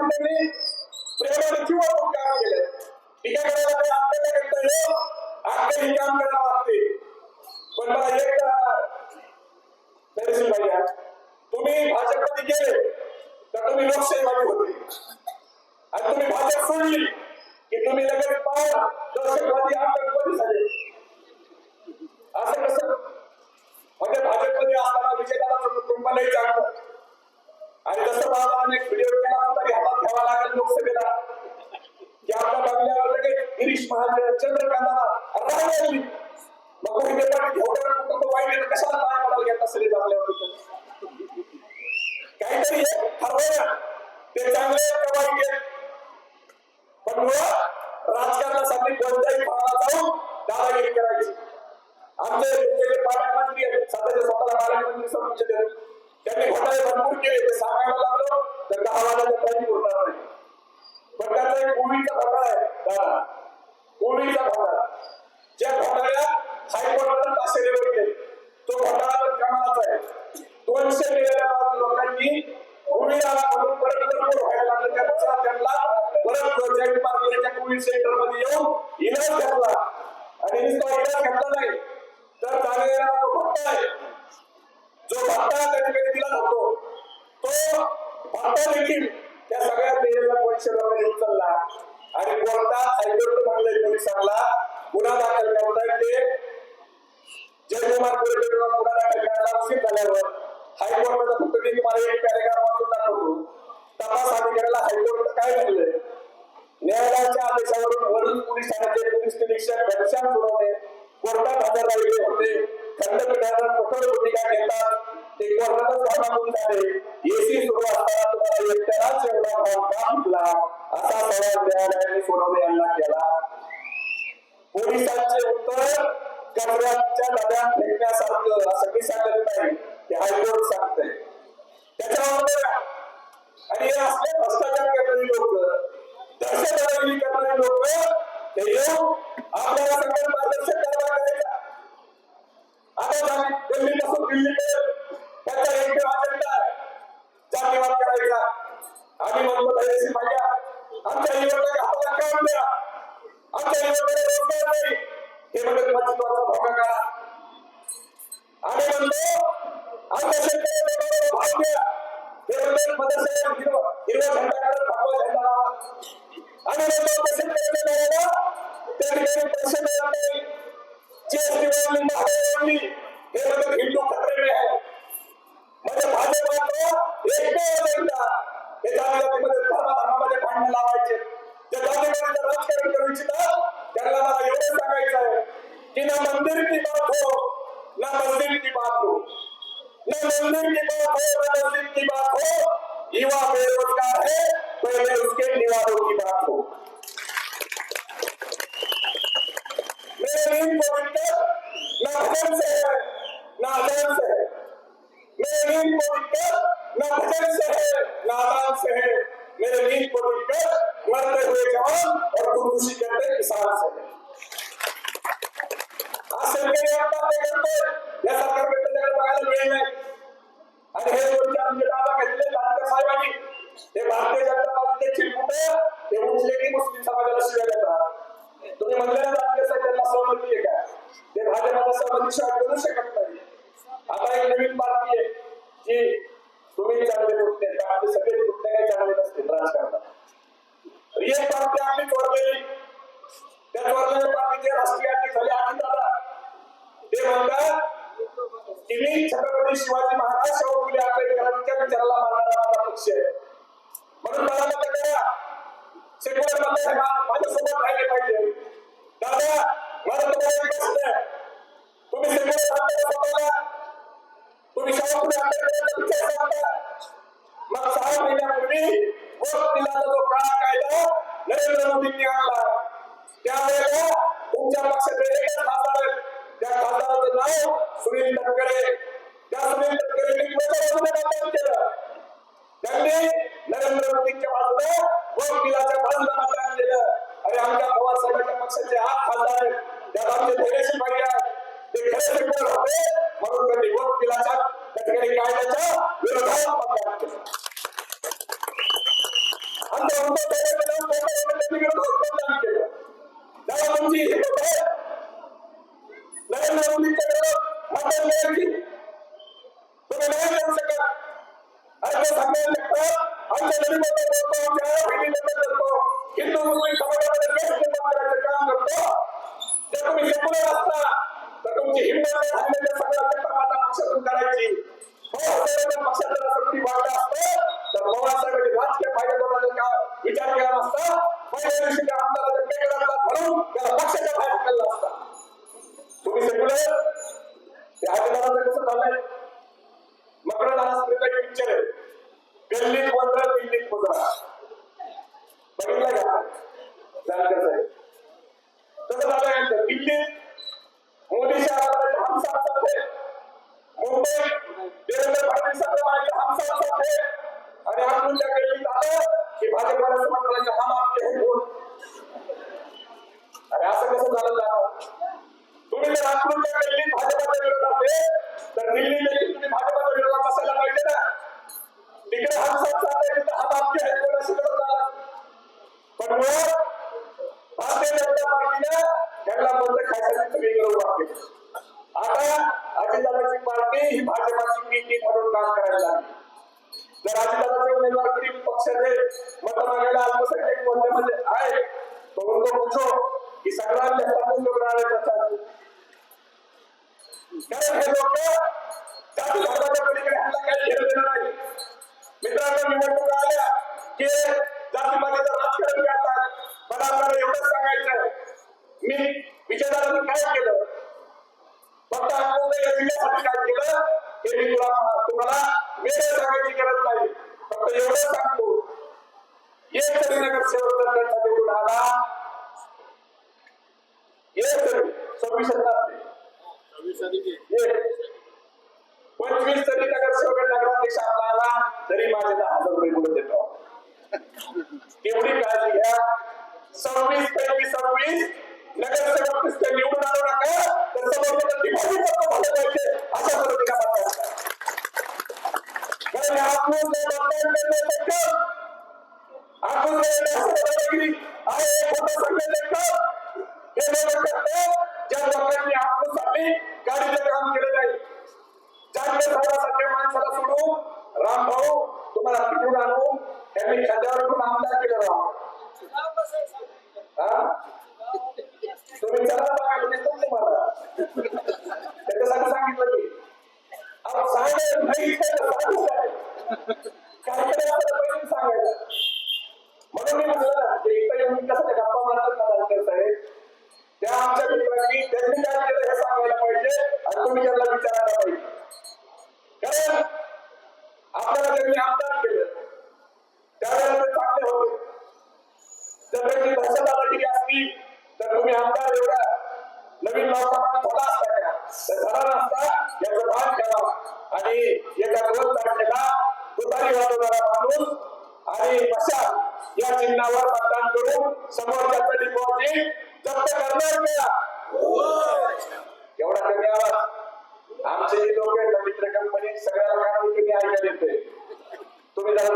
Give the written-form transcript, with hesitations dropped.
त्यांनी प्रेमाने जीवावर काम केलं. टीका करायला काही आपल्याला येतं अख्खं काम करावं लागते. पण मला एक तरी भैया तुम्ही भाजपमध्ये गेले तर तुम्ही लोकशाहीवादी होते आणि तुम्ही भाजप सोडली की तुम्ही लगेच पाहून दहशतवादी आतंकवादी झाले. असं कसं? म्हणजे भाजपमध्ये असताना विजयदादा कुटुंबालाही चांगलं आणि जसं मला अनेक व्हिडिओ केला तरी हातात घ्यावा लागेल लोकसभेला की आपल्या बंगल्यावर लगेच गिरीश महाजन चंद्रकांताला राहण्याची मग कोणी एवढं वाईट कशाला पाय पडायला घेत असेल आपल्यावर काहीतरी ठरवलं ते चांगले का वाईट आहे. पण राजकारणासाठी कोणत्याही भागात जाऊन दादागिरी करायची. आमचे पालकमंत्री आहेत सध्याच्या स्वतःला पालकमंत्री समजून देतात त्यांनी घोटाळे भरपूर केले ते सांगायला लागलो तर 10 वाजायला काही होणार नाही. पण त्याचा एक कोविडचा घोटाळा आहे दादा कोविडचा घोटाळा ज्या घोटाळ्यात हायकोर्टाने ताशेरे केले तो घोटाळा कमालाचा आहे. 200 मिळालेल्या लोकांनी कोविड आला म्हणून परत व्हायला लागलं त्यांना परत प्रोजेक्ट पार्टीच्या कोविड सेंटर मध्ये येऊन इलाज घेतला आणि नुसता इलाज घेतला नाही तर चालेला तो भत्ता आहे जो भत्ता कधी कधी दिला जातो तो भत्ता देखील त्या सगळ्या मेलेल्या 200 लोकांनी उचलला आणि कोर्टात हायकोर्ट म्हणलंय पोलिसांना गुन्हा दाखल करताय ते जयकुमार कोरेगाव गुन्हा दाखल करायला उशीर झाल्यावर हायकोर्टाचा फक्त मी तुम्हाला एक पॅरेग्राफ वाचून दाखवतो. तपास अधिकाऱ्याला हायकोर्ट काय म्हणलंय न्यायालयाच्या आदेशावरून वरून पोलीस ठाण्याचे पोलीस निरीक्षक घनश्याम सुरवणे कोर्टात हजर राहिले होते. खंडपीठानं कठोर भूमिका घेतात ते कोर्टातच घामाघूम झाले. एसी सुरू असताना तुम्हाला एकट्यालाच एवढा भाव का सुटला असा सवाल न्यायालयाने सुरवणे यांना केला. पोलिसांचे उत्तर कचऱ्याच्या डब्यात फेकण्यासारखं असं मी सांगत नाही ते हायकोर्ट सांगतंय. त्याच्यावर आणि हे असले भ्रष्टाचार करणारी लोक दहशतवादी करणारी लोक ते येऊन आपल्याला सगळं मार्गदर्शन करायचा. आता दिल्लीपासून दिल्लीकडे त्याचा एक अजेंडा जातीवाद करायचा. आम्ही म्हणतो धैर्यशील भाया आमच्या युवकांना हाताला काम द्या आमच्या युवकांना रोजगार नाही हे म्हणजे महत्वाचा भूमिका करा. आम्ही म्हणतो आमच्या शेतकऱ्यांना भाव द्या हे म्हणजे मदरशाला हिरवा झेंडा काढत भगवा झेंडा लावा. आम्ही म्हणतो शेतकऱ्यांना त्या ठिकाणी पैसे मिळत नाही जीएसटी वाढली महागाई वाढली हे म्हणजे हिंदू खतरे में आहे. म्हणजे भाजप एकमेव अजेंडा हे जातीमध्ये धर्मामध्ये भांडण लावायचे जे जातीमध्ये राजकारण करू इच्छितात त्यांना मला एवढं सांगायचं आहे की ना मंदिर की बात हो ना मस्जिद की बात हो न मंदिर की बात हो न मस्जिद की बात हो युवा बेरोजगार है पहले उसके निवारों की बात हो. मेरे नींद को दिक्कत न भजन से है न अजान से है. मेरे नींद को दिक्कत न भजन से है न अजान से है. मेरे नींद को दिक्कत मरते हुए जवान और खुदकुशी करते किसान से है. आज शेतकरी आत्महत्या करतोय या सरकारकडे त्याच्याकडे बघायला वेळ नाही आणि हे दोन आमचे दादा घेतले लाटकर साहेबांनी ते भारतीय जनता पार्टीचे चिरकुटे ते उठले की मुस्लिम समाजाला शिव्या देतात. तुम्ही म्हणलेलं लाटकर साहेब त्यांना सहमती आहे का ते भाजपला सहमतीशिवाय करू शकत नाही. आता एक नवीन पार्टी आहे की तुम्ही चांगले कुठले आपले सगळे कुठले काही चांगले नसते राजकारणात. एक पार्टी आपली चोरलेली त्या चोरलेल्या पार्टीचे राष्ट्रीय अध्यक्ष झाले अजितदादा ते म्हणतात की मी छत्रपती शिवाजी महाराज शाहू फुले आंबेडकरांच्या विचाराला मानणारा माझा पक्ष आहे म्हणून मला मत करा. सेक्युलर मध्ये माझ्यासोबत राहिले पाहिजे. दादा मला तुम्हाला एक प्रश्न आहे तुम्ही सेक्युलर सांगता स्वतःला तुम्ही शाहू फुले आंबेडकरांचा विचार सांगता मग 6 महिन्यापूर्वी वोट दिला जो काळा कायदा नरेंद्र मोदींनी आणला त्यावेळेला तुमच्या पक्षाचे एकच खासदार त्या खासदाराचं नाव सुनील तटकरे. त्या सुनील तटकरेंनी मतदान केलं त्यांनी नरेंद्र मोदींच्या बाजूने वोट बिलाच्या बाजूला मतदान केलं. अरे आमच्या पवार साहेबांच्या पक्षाचे 8 खासदार आहेत त्यात आमचे धैर्यशील भाई ते खरे सेक्युलर होते म्हणून त्यांनी वोट बिलाच्या तटकरे कायद्याच्या विरोधात मतदान केलं. आमचा उद्धव ठाकरे मतदान केलं. तेव्हा तुमची नरेंद्र मोदींच्या घरात मतदान करायची तुम्ही नाही करू शकत. आमच्या सगळ्या लेखा आमच्या नदीबद्दल करतो, आमच्या बहिणीबद्दल करतो, हिंदू मुस्लिम समाजामध्ये बेस्ट निर्माण करायचं काम करतो. जर तुम्ही सेक्युलर असता तर तुमची हिंमत झालेल्या सगळ्या पेपरमाता पक्षातून करायची. पक्षाचा जर तुम्ही वाटलं असतं तर पवारसाहेबांनी राजकीय फायदा का विचार केला नसता. पहिल्या दिवशी त्या आमदाराच्या पेगडाला घालून त्याला पक्षाच्या बाहेर हकलला असता. तुम्ही सेक्युलर ते आजदाराचं कसं झालंय. मकरदास पिक्चर आहे, गल्लीत वंदरा दिल्लीत मुद्रा, बघितलं का जानकर साहेब. तसं झालं दिल्लीत मोदी शहरात हम साथ साथ है, मुंबई देवेंद्र फडणवीसांचं म्हणायचं हम साथ साथ है, आणि आमच्या गल्लीत आलं की भाजपला असं म्हणायचं हम आपके हैं कोण. आणि असं कसं झालं जाणार. तुम्ही जर आमच्या गल्लीत भाजपाच्या विरोधात आहे तर दिल्ली देखील तुम्ही भाजपाच्या विरोधात असायला पाहिजे ना. तिकडे हम साथ साथ है, तिथे हम आपके हैं कोण असं करत झाला. पण भारतीय जनता पार्टीने त्यांना बंद खायसाठी वेगळं वाक्य. आता अजितदादाची पार्टी ही भाजपाची पीटी म्हणून काम करायला लागली. जर अजितदादाचे उमेदवार गरीब पक्षाचे मत मागायला अल्पसंख्याक वर्गामध्ये आहे तो उनको पूछो की सगळ्यात जास्त कोण निवडणार आहे. कारण हे लोक जाती धर्माच्या पलीकडे ह्यांना काही घेणं देणं नाही. मित्रांनो, निवडणुका आल्या की जातीपातीचं राजकारण करतात. मला आपल्याला एवढंच सांगायचं, मी विजयदादांनी काय केलं, फक्त आपण या जिल्ह्यासाठी काय केलं हे मी तुम्हाला वेगळं सांगायची गरज नाही. फक्त एवढं सांगतो, एक तरी नगरसेवक जर त्यांचा निवडून आला, एक तरी 25 तरी नगरसेवक नगराध्यक्ष आपला आला तरी माझे 10,000 रुपये बोलत देतो. एवढी काळजी घ्या. 26 पैकी 26 नगरसेवक नुसते निवडून आणू नका, तर समोरच्या डिपॉझिट झालं पाहिजे अशा पद्धतीने मतदान. कारण आपण मतदान करण्याचं आपण आहे खोटं सांगण्याचं हे लोक करतात ज्या लोकांनी आपल्यासाठी गाडीचं काम केलं नाही. जानकर साहेबांसारख्या माणसाला सोडून रामभाऊ तुम्हाला तिकडून आणून त्यांनी खांद्यावर आमदार केलं. राम तुम्ही चला तुम्हाला त्याच्यासाठी सांगितलं की सांगायचं नाही काहीतरी सांगायचं. म्हणून मी म्हटलं ना ते इथं येऊन कसं गप्पा मारतात ना जानकर साहेब, त्या आमच्या मित्रांनी त्यांनी काय केलं हे सांगायला पाहिजे आणि तुम्ही त्यांना विचारायला पाहिजे. कारण आपल्याला त्यांनी आमदार केलं त्यावेळेला ते चांगले होते. जर त्यांची दहशतवादी असती तर तुम्ही आमदार एवढा नवीन लोकांना झाला असता का, तर झाला नसता. याचं भान ठेवा आणि याच्या 2 तारखेला तुतारी वाजवणारा माणूस आणि मशाल या चिन्हावर मतदान करून समोरच्याचा डिपॉझिट जप्त करणार का. एवढा कमी आवाज आमचे जे लोक आहेत मित्र कंपनी सगळ्याला काय तुम्ही ऐकायला येते. तुम्ही जरा